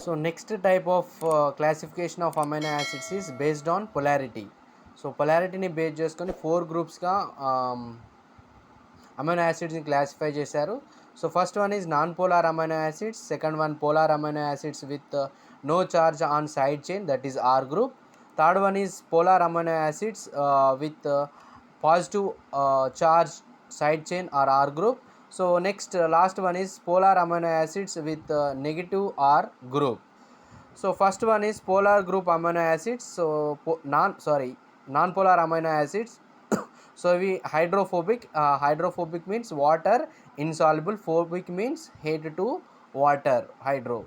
So next type of classification of amino acids is based on polarity. So polarity ni base చేసుకొని 4 groups గా amino acids ni classify చేశారు. So first one is non-polar amino acids, second one polar amino acids with no charge on side chain, that is R group. Third one is polar amino acids with positive charge side chain or R group. So next last one is polar amino acids with negative R group. So first one is polar group amino acids. So non-polar amino acids. So we hydrophobic means water insoluble, phobic means hate to water, hydro.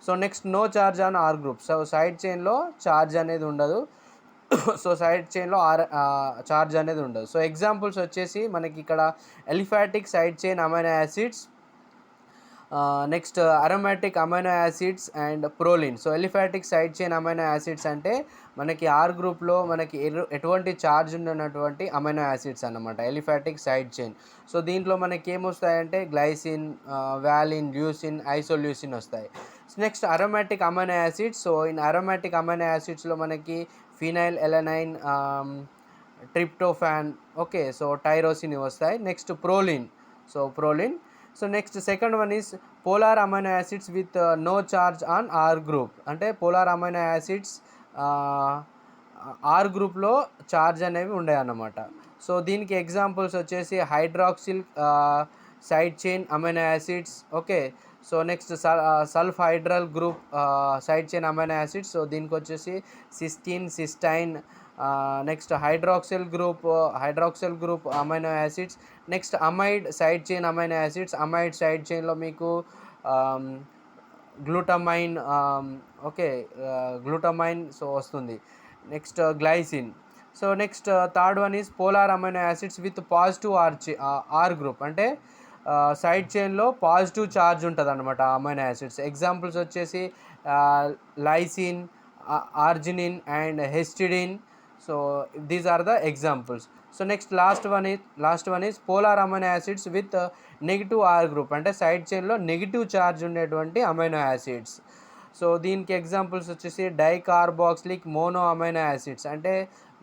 So next no charge on R group. So side chain లో charge అనేది ఉండదు. So side చైన్లో charge అనేది ఉండదు. So examples వచ్చేసి మనకి ఇక్కడ aliphatic side chain amino acids, next aromatic amino acids and proline. So aliphatic side chain amino acids అంటే మనకి ఆర్ గ్రూప్లో మనకి ఎటువంటి ఛార్జ్ ఉన్నటువంటి అమైనో యాసిడ్స్ అన్నమాట ఎలిఫాటిక్ సైడ్ చైన్. సో దీంట్లో మనకి ఏమొస్తాయంటే గ్లైసిన్, వ్యాలిన్, ల్యూసిన్, ఐసోల్యూసిన్ వస్తాయి. Next aromatic amino acids. So in aromatic amino యాసిడ్స్లో మనకి phenylalanine, tryptophan, okay, so tyrosine వస్తాయి. Next proline. So next second one is polar amino acids with no charge on R group. అంటే polar amino acids R గ్రూప్లో charge అనేవి ఉండవు అన్నమాట. So దీనికి examples వచ్చేసి hydroxyl side chain amino acids, okay. So next sulphydryl group side chain amino acids. So దీనికి వచ్చేసి cysteine, cystine. Next hydroxyl group amino acids. Next amide side chain amino acids. Amide side చైన్లో మీకు glutamine, okay, glutamine so వస్తుంది. Next glycine. So next third one is polar amino acids with positive R group. అంటే side చైన్లో positive charge ఉంటుంది అనమాట amino acids. Examples వచ్చేసి lysine, arginine and histidine. So these are the examples. So next last one is polar amino acids with negative R group. అంటే side చైన్లో negative charge ఉండేటువంటి amino acids. So దీనికి examples వచ్చేసి dicarboxylic mono amino acids. అంటే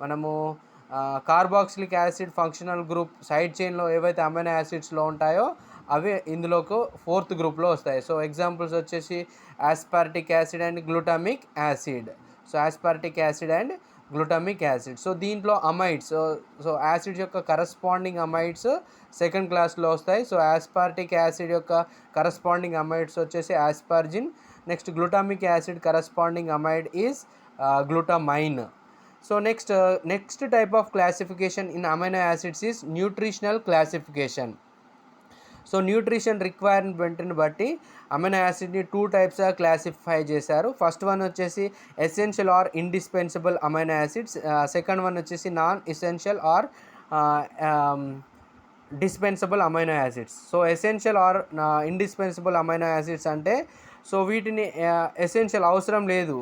మనము carboxylic acid functional group side చైన్లో ఏవైతే amino యాసిడ్స్లో ఉంటాయో అవి ఇందులోకి ఫోర్త్ గ్రూప్లో వస్తాయి. సో ఎగ్జాంపుల్స్ వచ్చేసి aspartic acid and glutamic acid. So దీంట్లో అమైడ్స్, సో యాసిడ్ యొక్క కరస్పాండింగ్ అమైడ్స్ సెకండ్ క్లాస్లో వస్తాయి. సో ఆస్పార్టిక్ యాసిడ్ యొక్క కరస్పాండింగ్ అమైడ్స్ వచ్చేసి asparagine. Next glutamic acid corresponding amide is glutamine. So next type of classification in amino acids is nutritional classification. So nutrition రిక్వైర్మెంట్ని బట్టి అమైనో యాసిడ్ని 2 టైప్స్గా క్లాసిఫై చేశారు. ఫస్ట్ వన్ వచ్చేసి essential or indispensable amino acids. Second one వచ్చేసి non essential are డిస్పెన్సబుల్ amino acids. So essential or indispensable amino acids అంటే so వీటిని ఎసెన్షియల్ అవసరం లేదు,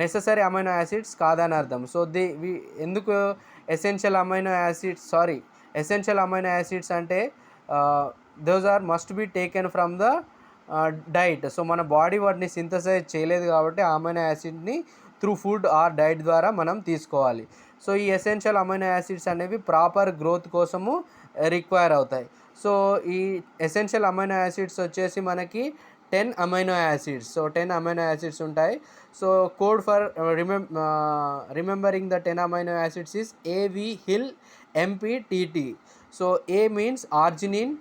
నెససరీ అమైనో యాసిడ్స్ కాదని అర్థం. సో ఎందుకు ఎసెన్షియల్ అమైనో యాసిడ్స్ అంటే those are must be taken from the diet. So మన బాడీ వాటిని సింథసైజ్ చేయలేదు కాబట్టి ఆ అమైనో యాసిడ్ని త్రూ ఫుడ్ ఆర్ డైట్ ద్వారా మనం తీసుకోవాలి. సో ఈ ఎసెన్షియల్ అమైనో యాసిడ్స్ అనేవి ప్రాపర్ గ్రోత్ కోసము రిక్వైర్ అవుతాయి. సో ఈ ఎసెన్షియల్ అమైనో యాసిడ్స్ వచ్చేసి మనకి 10 amino acids. So 10 amino acids ఉంటాయి. So code for remembering the 10 amino acids is AVHIL MPTT. So A means arginine,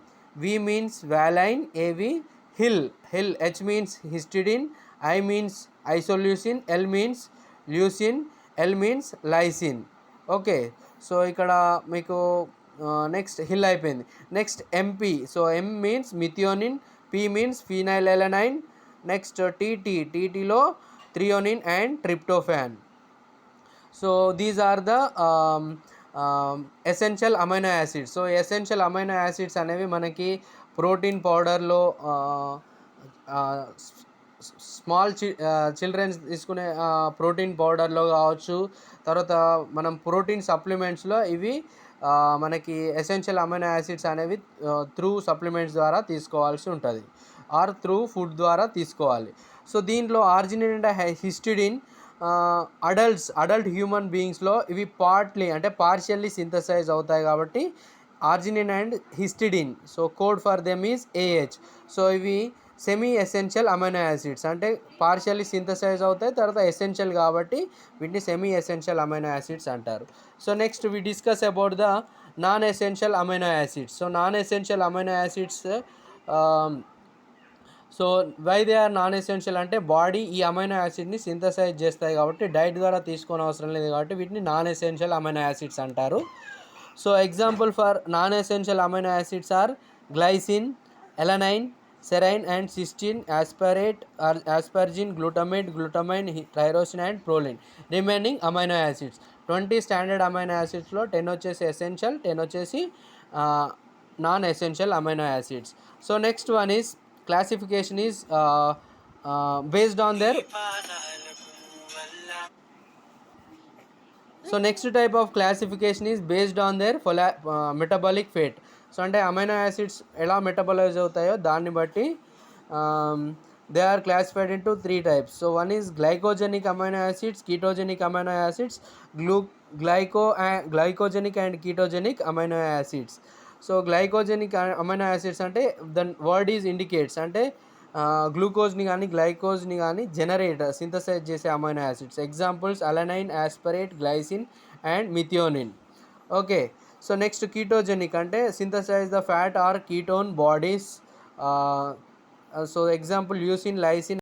V means valine, AVHIL. H means histidine, I means isoleucine, L means leucine, L means lysine. Okay, so ఇక్కడ మీకు next HIL అయిపోయింది. Next MP. సో M means methionine, P means phenylalanine. Next TTలో threonine and tryptophan. So these are the essential amino acids. So essential amino acids అనేవి మనకి protein పౌడర్లో, small children's తీసుకునే protein పౌడర్లో కావచ్చు, తర్వాత మనం ప్రోటీన్ సప్లిమెంట్స్లో ఇవి మనకి ఎసెన్షియల్ అమైనో యాసిడ్స్ అనేవి త్రూ సప్లిమెంట్స్ ద్వారా తీసుకోవాల్సి ఉంటుంది. ఆర్ త్రూ ఫుడ్ ద్వారా తీసుకోవాలి. సో దీంట్లో arginine and histidine adult human బీయింగ్స్లో ఇవి పార్షియల్లీ సింథసైజ్ అవుతాయి కాబట్టి arginine and histidine, so code for them is AH. So ఇవి సెమీ ఎసెన్షియల్ అమైనో యాసిడ్స్, అంటే పార్షియల్లీ సింథసైజ్ అవుతాయి, తర్వాత ఎసెన్షియల్ కాబట్టి వీటిని సెమీ ఎసెన్షియల్ అమైనో యాసిడ్స్ అంటారు. So next we discuss about the non essential amino acids. So non essential amino acids, so why they are non essential అంటే body ఈ amino యాసిడ్ని synthesise చేస్తాయి కాబట్టి డైట్ ద్వారా తీసుకోని అవసరం లేదు కాబట్టి వీటిని నాన్ ఎసెన్షియల్ అమైనో యాసిడ్స్ అంటారు. So example for non essential amino acids are glycine, alanine, serine and cystine, aspargine, glutamate, glutamine, tyrosine and proline. Remaining amino acids 20 standard amino యాసిడ్స్లో 10 వచ్చేసి ఎసెన్షియల్, 10 వచ్చేసి non essential amino acids. So next one is classification is based on their. So next type of classification is based on their metabolic fate. So అంటే amino acids ఎలా metabolize అవుతాయో దాన్ని బట్టి they are classified into 3 types. So one is glycogenic amino acids, ketogenic amino acids, glycogenic and ketogenic amino acids. So glycogenic amino acids అంటే then word is indicates, అంటే గ్లూకోజ్ని కానీ గ్లైకోజ్ని కానీ synthesize చేసే amino acids. Examples alanine, aspartate, glycine and methionine. Okay. So next ketogenic అంటే synthesize the fat or ketone bodies. So example leucine, lysine